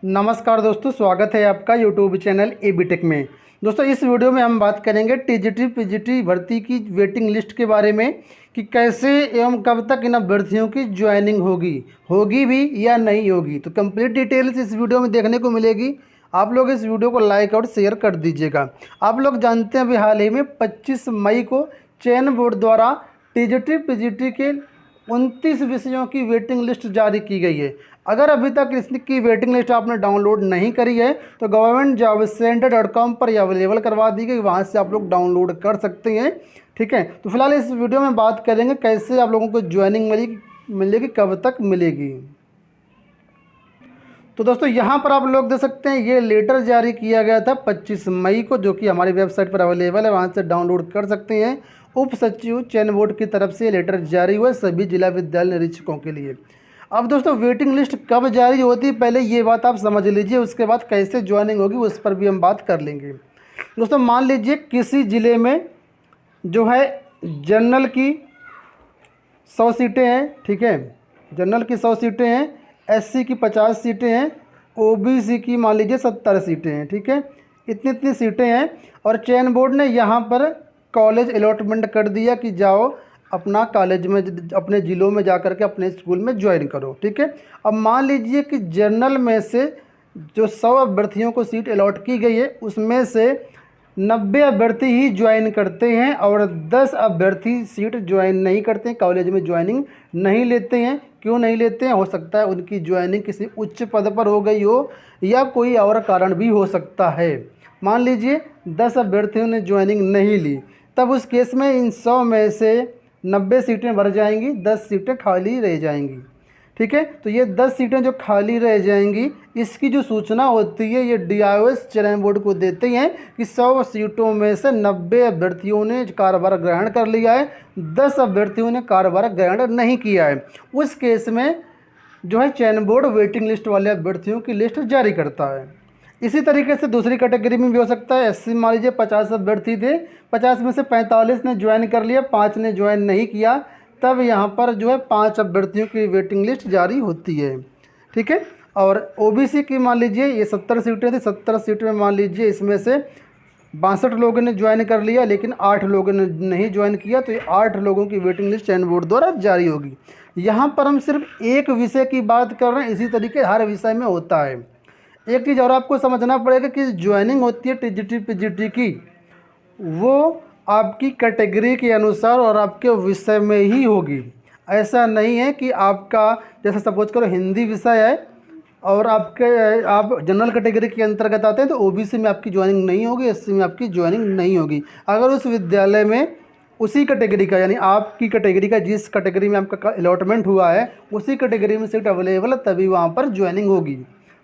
नमस्कार दोस्तों, स्वागत है आपका यूट्यूब चैनल एबीटेक में। दोस्तों, इस वीडियो में हम बात करेंगे टीजीटी पीजीटी भर्ती की वेटिंग लिस्ट के बारे में कि कैसे एवं कब तक इन अभ्यर्थियों की ज्वाइनिंग होगी भी या नहीं होगी। तो कंप्लीट डिटेल्स इस वीडियो में देखने को मिलेगी। आप लोग इस वीडियो को लाइक और शेयर कर दीजिएगा। आप लोग जानते हैं अभी हाल ही में 25 मई को चयन बोर्ड द्वारा टीजीटी पीजीटी के 29 विषयों की वेटिंग लिस्ट जारी की गई है। अगर अभी तक इसकी वेटिंग लिस्ट आपने डाउनलोड नहीं करी है तो governmentjobcenter.com पर यह अवेलेबल करवा दी गई, वहाँ से आप लोग डाउनलोड कर सकते हैं। ठीक है, तो फिलहाल इस वीडियो में बात करेंगे कैसे आप लोगों को ज्वाइनिंग मिलेगी, कब तक मिलेगी। तो दोस्तों, यहाँ पर आप लोग देख सकते हैं ये लेटर जारी किया गया था 25 मई को, जो कि हमारी वेबसाइट पर अवेलेबल है, वहाँ से डाउनलोड कर सकते हैं। उप सचिव चयन बोर्ड की तरफ से लेटर जारी हुआ सभी जिला विद्यालय निरीक्षकों के लिए। अब दोस्तों, वेटिंग लिस्ट कब जारी होती है पहले ये बात आप समझ लीजिए, उसके बाद कैसे ज्वाइनिंग होगी उस पर भी हम बात कर लेंगे। दोस्तों, मान लीजिए किसी ज़िले में जो है जनरल की 100 सीटें हैं। ठीक है, जनरल की 100 सीटें हैं, एससी की 50 सीटें हैं, ओबीसी की मान लीजिए 70 सीटें हैं। ठीक है, इतनी सीटें हैं और चयन बोर्ड ने यहाँ पर कॉलेज अलॉटमेंट कर दिया कि जाओ अपना कॉलेज में, अपने ज़िलों में जा कर के अपने स्कूल में ज्वाइन करो। ठीक है, अब मान लीजिए कि जनरल में से जो 100 अभ्यर्थियों को सीट अलॉट की गई है उसमें से 90 अभ्यर्थी ही ज्वाइन करते हैं और 10 अभ्यर्थी सीट ज्वाइन नहीं करते हैं, कॉलेज में ज्वाइनिंग नहीं लेते हैं। क्यों नहीं लेते हैं? हो सकता है उनकी ज्वाइनिंग किसी उच्च पद पर हो गई हो या कोई और कारण भी हो सकता है। मान लीजिए 10 अभ्यर्थियों ने ज्वाइनिंग नहीं ली, तब उस केस में इन 100 में से 90 सीटें भर जाएंगी, 10 सीटें खाली रह जाएंगी। ठीक है, तो ये 10 सीटें जो खाली रह जाएंगी इसकी जो सूचना होती है ये डीआईओएस चयन बोर्ड को देते हैं कि 100 सीटों में से 90 अभ्यर्थियों ने कार्यभार ग्रहण कर लिया है, 10 अभ्यर्थियों ने कार्यभार ग्रहण नहीं किया है। उस केस में जो है चयन बोर्ड वेटिंग लिस्ट वाले अभ्यर्थियों की लिस्ट जारी करता है। इसी तरीके से दूसरी कैटेगरी में भी हो सकता है। एससी मान लीजिए 50 अभ्यर्थी थे, 50 में से 45 ने ज्वाइन कर लिया, 5 ने ज्वाइन नहीं किया, तब यहाँ पर जो है 5 अभ्यर्थियों की वेटिंग लिस्ट जारी होती है। ठीक है, और ओबीसी की मान लीजिए ये 70 सीटें थी, 70 सीट में मान लीजिए इसमें से 62 लोगों ने ज्वाइन कर लिया लेकिन 8 लोगों ने नहीं ज्वाइन किया, तो ये 8 लोगों की वेटिंग लिस्ट चयन बोर्ड द्वारा जारी होगी। यहाँ पर हम सिर्फ एक विषय की बात कर रहे हैं, इसी तरीके हर विषय में होता है। एक चीज़ और आपको समझना पड़ेगा कि ज्वाइनिंग होती है टीजीटी पीजीटी की, वो आपकी कैटेगरी के अनुसार और आपके विषय में ही होगी। ऐसा नहीं है कि आपका जैसे सपोज करो हिंदी विषय है और आप जनरल कैटेगरी के अंतर्गत आते हैं तो ओबीसी में आपकी ज्वाइनिंग नहीं होगी, एससी में आपकी ज्वाइनिंग नहीं होगी। अगर उस विद्यालय में उसी कैटेगरी का, यानी आपकी कैटेगरी का जिस कैटेगरी में आपका अलॉटमेंट हुआ है उसी कैटेगरी में सीट अवेलेबल है तभी वहाँ पर ज्वाइनिंग होगी।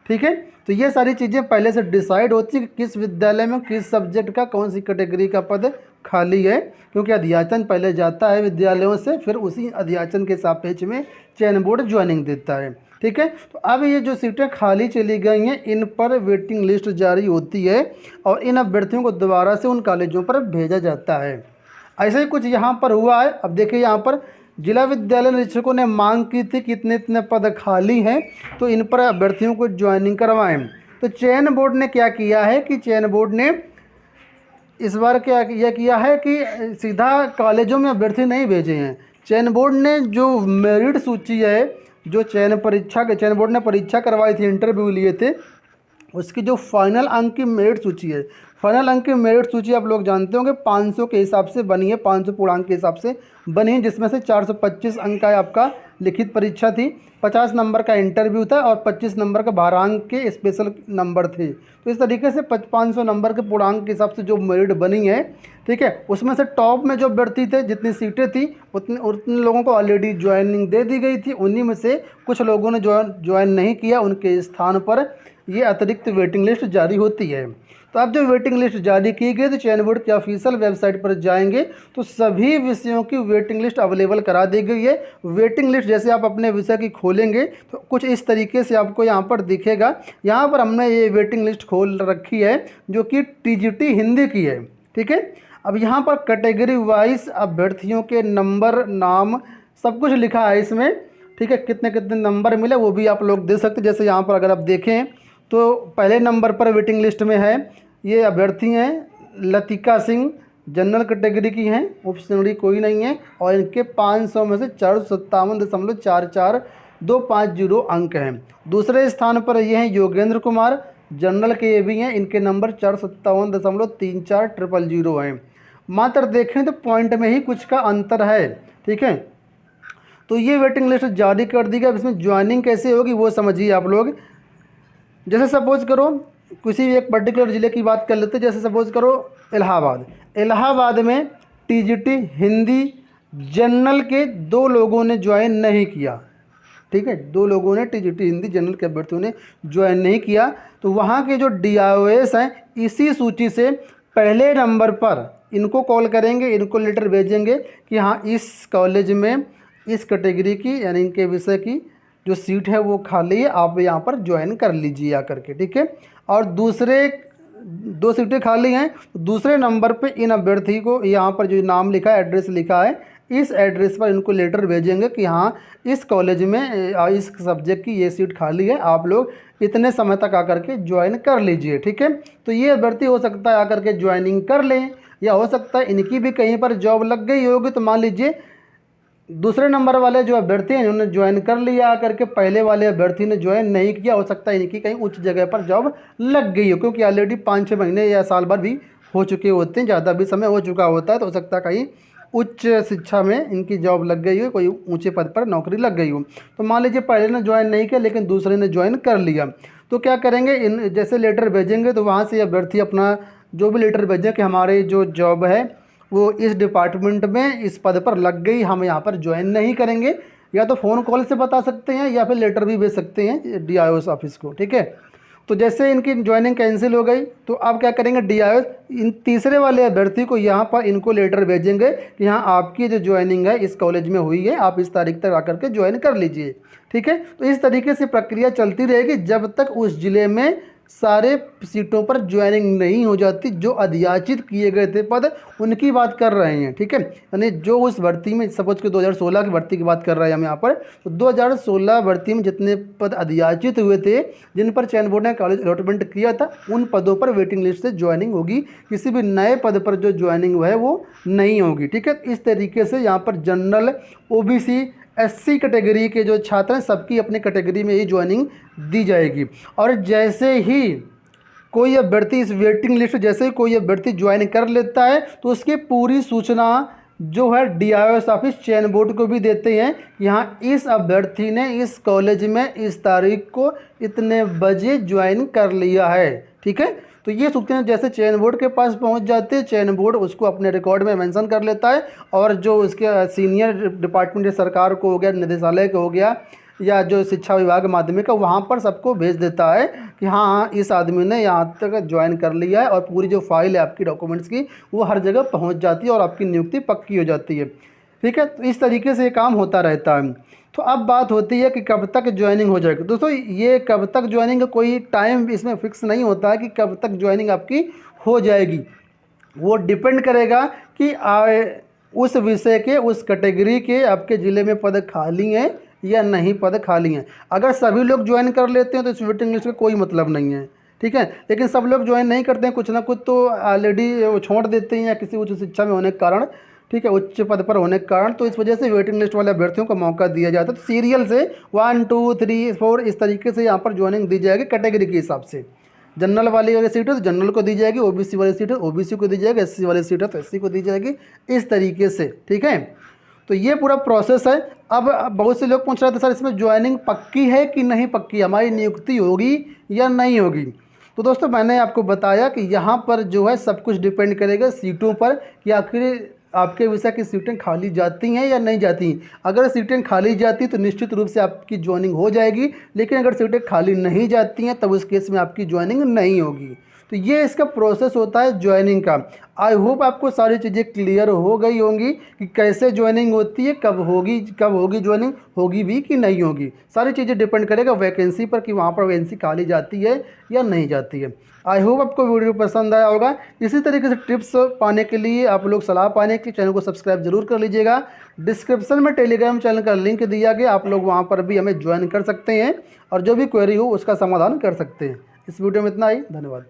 ठीक है, तो ये सारी चीज़ें पहले से डिसाइड होती है कि किस विद्यालय में किस सब्जेक्ट का कौन सी कैटेगरी का पद खाली है, क्योंकि अध्याचन पहले जाता है विद्यालयों से, फिर उसी अध्याचन के सापेक्ष में चयन बोर्ड ज्वाइनिंग देता है। ठीक है, तो अब ये जो सीटें खाली चली गई हैं इन पर वेटिंग लिस्ट जारी होती है और इन अभ्यर्थियों को दोबारा से उन कॉलेजों पर भेजा जाता है। ऐसे ही कुछ यहाँ पर हुआ है। अब देखिए, यहाँ पर जिला विद्यालय निरीक्षकों ने मांग की थी कि इतने इतने पद खाली हैं तो इन पर अभ्यर्थियों को ज्वाइनिंग करवाएं। तो चयन बोर्ड ने क्या किया है कि चयन बोर्ड ने इस बार क्या यह किया है कि सीधा कॉलेजों में अभ्यर्थी नहीं भेजे हैं। चयन बोर्ड ने जो मेरिट सूची है, जो चयन बोर्ड ने परीक्षा करवाई थी, इंटरव्यू लिए थे, उसकी जो फाइनल अंक की मेरिट सूची है, फाइनल अंक की मेरिट सूची आप लोग जानते होंगे 500 के हिसाब से बनी है, 500 पूर्णांक के हिसाब से बनी है, जिसमें से 425 अंक का आपका लिखित परीक्षा थी, 50 नंबर का इंटरव्यू था और 25 नंबर का भारांक के स्पेशल नंबर थे। तो इस तरीके से 500 नंबर के पूर्णांक के हिसाब से जो मेरिट बनी है, ठीक है, उसमें से टॉप में जो अभ्यर्थी थे, जितनी सीटें थी उतने लोगों को ऑलरेडी ज्वाइनिंग दे दी गई थी। उन्हीं में से कुछ लोगों ने ज्वाइन नहीं किया, उनके स्थान पर ये अतिरिक्त वेटिंग लिस्ट जारी होती है। तो अब जो वेटिंग लिस्ट जारी की गई तो चयन बोर्ड की ऑफिशियल वेबसाइट पर जाएंगे तो सभी विषयों की वेटिंग लिस्ट अवेलेबल करा दी गई है। वेटिंग लिस्ट जैसे आप अपने विषय की खोलेंगे तो कुछ इस तरीके से आपको यहाँ पर दिखेगा। यहाँ पर हमने ये वेटिंग लिस्ट खोल रखी है जो कि टीजीटी हिंदी की है। ठीक है, अब यहाँ पर कैटेगरी वाइज अभ्यर्थियों के नंबर, नाम सब कुछ लिखा है इसमें। ठीक है, कितने कितने नंबर मिले वो भी आप लोग दे सकते हैं। जैसे यहाँ पर अगर आप देखें तो पहले नंबर पर वेटिंग लिस्ट में है ये अभ्यर्थी हैं लतिका सिंह, जनरल कैटेगरी की हैं, उप श्रेणी कोई नहीं है, और इनके 500 में से 457.44250 अंक हैं। दूसरे स्थान पर ये हैं योगेंद्र कुमार, जनरल के ये भी हैं, इनके नंबर 457.34000 हैं। मात्र देखें तो पॉइंट में ही कुछ का अंतर है, ठीक है। तो ये वेटिंग लिस्ट जारी कर दी गई। अब इसमें ज्वाइनिंग कैसे होगी वो समझिए आप लोग। जैसे सपोज करो किसी भी एक पर्टिकुलर ज़िले की बात कर लेते हैं, जैसे सपोज करो इलाहाबाद में टीजीटी हिंदी जनरल के 2 लोगों ने ज्वाइन नहीं किया, ठीक है, 2 लोगों ने टीजीटी हिंदी जनरल के अभ्यर्थियों ने ज्वाइन नहीं किया। तो वहाँ के जो DIOS हैं इसी सूची से पहले नंबर पर इनको कॉल करेंगे, इनको लेटर भेजेंगे कि हाँ इस कॉलेज में इस कैटेगरी की यानी इनके विषय की जो सीट है वो खाली है, आप यहाँ पर ज्वाइन कर लीजिए आकर के, ठीक है। और दूसरे 2 सीटें खाली हैं, दूसरे नंबर पे इन अभ्यर्थी को यहाँ पर जो नाम लिखा है, एड्रेस लिखा है, इस एड्रेस पर इनको लेटर भेजेंगे कि हाँ इस कॉलेज में इस सब्जेक्ट की ये सीट खाली है, आप लोग इतने समय तक आकर के ज्वाइन कर लीजिए, ठीक है। तो ये अभ्यर्थी हो सकता है आकर के ज्वाइनिंग कर लें, या हो सकता है इनकी भी कहीं पर जॉब लग गई होगी। तो मान लीजिए दूसरे नंबर वाले जो अभ्यर्थी हैं इन्होंने ज्वाइन कर लिया आकर के, पहले वाले अभ्यर्थी ने ज्वाइन नहीं किया, हो सकता है इनकी कहीं उच्च जगह पर जॉब लग गई हो, क्योंकि ऑलरेडी 5-6 महीने या साल भर भी हो चुके होते हैं, ज़्यादा भी समय हो चुका होता है। तो हो सकता है कहीं उच्च शिक्षा में इनकी जॉब लग गई हो, कोई ऊँचे पद पर नौकरी लग गई हो। तो मान लीजिए पहले ने ज्वाइन नहीं किया लेकिन दूसरे ने ज्वाइन कर लिया, तो क्या करेंगे, इन जैसे लेटर भेजेंगे तो वहाँ से अभ्यर्थी अपना जो भी लेटर भेजें कि हमारी जो जॉब है वो इस डिपार्टमेंट में इस पद पर लग गई, हम यहाँ पर ज्वाइन नहीं करेंगे, या तो फ़ोन कॉल से बता सकते हैं या फिर लेटर भी भेज सकते हैं DIOS ऑफिस को, ठीक है। तो जैसे इनकी ज्वाइनिंग कैंसिल हो गई तो अब क्या करेंगे, DIOS इन तीसरे वाले अभ्यर्थी को यहाँ पर इनको लेटर भेजेंगे कि हाँ आपकी जो ज्वाइनिंग है इस कॉलेज में हुई है, आप इस तारीख तक आकर के ज्वाइन कर लीजिए, ठीक है। तो इस तरीके से प्रक्रिया चलती रहेगी जब तक उस ज़िले में सारे सीटों पर ज्वाइनिंग नहीं हो जाती। जो अधियाचित किए गए थे पद उनकी बात कर रहे हैं, ठीक है, यानी जो उस भर्ती में सपोज कि 2016 की भर्ती की बात कर रहे हैं हम यहाँ पर, तो 2016 भर्ती में जितने पद अधियाचित हुए थे, जिन पर चयन बोर्ड ने कॉलेज अलॉटमेंट किया था, उन पदों पर वेटिंग लिस्ट से ज्वाइनिंग होगी, किसी भी नए पद पर जो ज्वाइनिंग है वो नहीं होगी, ठीक है। इस तरीके से यहाँ पर जनरल, OBC, SC कैटेगरी के जो छात्र हैं सबकी अपनी कैटेगरी में ही ज्वाइनिंग दी जाएगी। और जैसे ही कोई अभ्यर्थी इस वेटिंग लिस्ट, जैसे ही कोई अभ्यर्थी ज्वाइन कर लेता है तो उसकी पूरी सूचना जो है DIOS ऑफिस चयन बोर्ड को भी देते हैं कि हाँ इस अभ्यर्थी ने इस कॉलेज में इस तारीख को इतने बजे ज्वाइन कर लिया है, ठीक है। तो ये सूचना जैसे चयन बोर्ड के पास पहुंच जाती है, चयन बोर्ड उसको अपने रिकॉर्ड में मेंशन कर लेता है, और जो उसके सीनियर डिपार्टमेंट सरकार को हो गया, निदेशालय को हो गया, या जो शिक्षा विभाग माध्यमिक है वहाँ पर सबको भेज देता है कि हाँ इस आदमी ने यहाँ तक ज्वाइन कर लिया है, और पूरी जो फाइल है आपकी डॉक्यूमेंट्स की वो हर जगह पहुँच जाती है और आपकी नियुक्ति पक्की हो जाती है, ठीक है। तो इस तरीके से ये काम होता रहता है। तो अब बात होती है कि कब तक ज्वाइनिंग हो जाएगी। दोस्तों ये कब तक ज्वाइनिंग का कोई टाइम इसमें फिक्स नहीं होता है कि कब तक ज्वाइनिंग आपकी हो जाएगी, वो डिपेंड करेगा कि उस विषय के, उस कैटेगरी के आपके ज़िले में पद खाली हैं या नहीं पद खाली हैं। अगर सभी लोग ज्वाइन कर लेते हैं तो इस वेटिंग लिस्ट का कोई मतलब नहीं है, ठीक है। लेकिन सब लोग ज्वाइन नहीं करते हैं, कुछ ना कुछ तो ऑलरेडी वो छोड़ देते हैं या किसी उच्च शिक्षा में होने के कारण, ठीक है, उच्च पद पर होने के कारण, तो इस वजह से वेटिंग लिस्ट वाले अभ्यर्थियों को मौका दिया जाता है। तो सीरियल से 1 2 3 4 इस तरीके से यहाँ पर ज्वाइनिंग दी जाएगी कैटेगरी के हिसाब से। जनरल वाली अगर सीट है तो जनरल को दी जाएगी, OBC वाली सीट है OBC को दी जाएगी, SC वाली सीट है तो SC को दी जाएगी, इस तरीके से, ठीक है। तो ये पूरा प्रोसेस है। अब बहुत से लोग पूछ रहे थे सर इसमें ज्वाइनिंग पक्की है कि नहीं पक्की, हमारी नियुक्ति होगी या नहीं होगी। तो दोस्तों मैंने आपको बताया कि यहाँ पर जो है सब कुछ डिपेंड करेगा सीटों पर कि आखिर आपके विषय की सीटें खाली जाती हैं या नहीं जाती। अगर सीटें खाली जाती तो निश्चित रूप से आपकी ज्वाइनिंग हो जाएगी, लेकिन अगर सीटें खाली नहीं जाती हैं तब उस केस में आपकी ज्वाइनिंग नहीं होगी। तो ये इसका प्रोसेस होता है ज्वाइनिंग का। आई होप आपको सारी चीज़ें क्लियर हो गई होंगी कि कैसे ज्वाइनिंग होती है, कब होगी ज्वाइनिंग, होगी भी कि नहीं होगी। सारी चीज़ें डिपेंड करेगा वैकेंसी पर कि वहाँ पर वैकेंसी खाली जाती है या नहीं जाती है। आई होप आपको वीडियो पसंद आया होगा। इसी तरीके से टिप्स पाने के लिए, आप लोग सलाह पाने के लिए चैनल को सब्सक्राइब जरूर कर लीजिएगा। डिस्क्रिप्शन में टेलीग्राम चैनल का लिंक दिया गया, आप लोग वहाँ पर भी हमें ज्वाइन कर सकते हैं और जो भी क्वेरी हो उसका समाधान कर सकते हैं। इस वीडियो में इतना ही, धन्यवाद।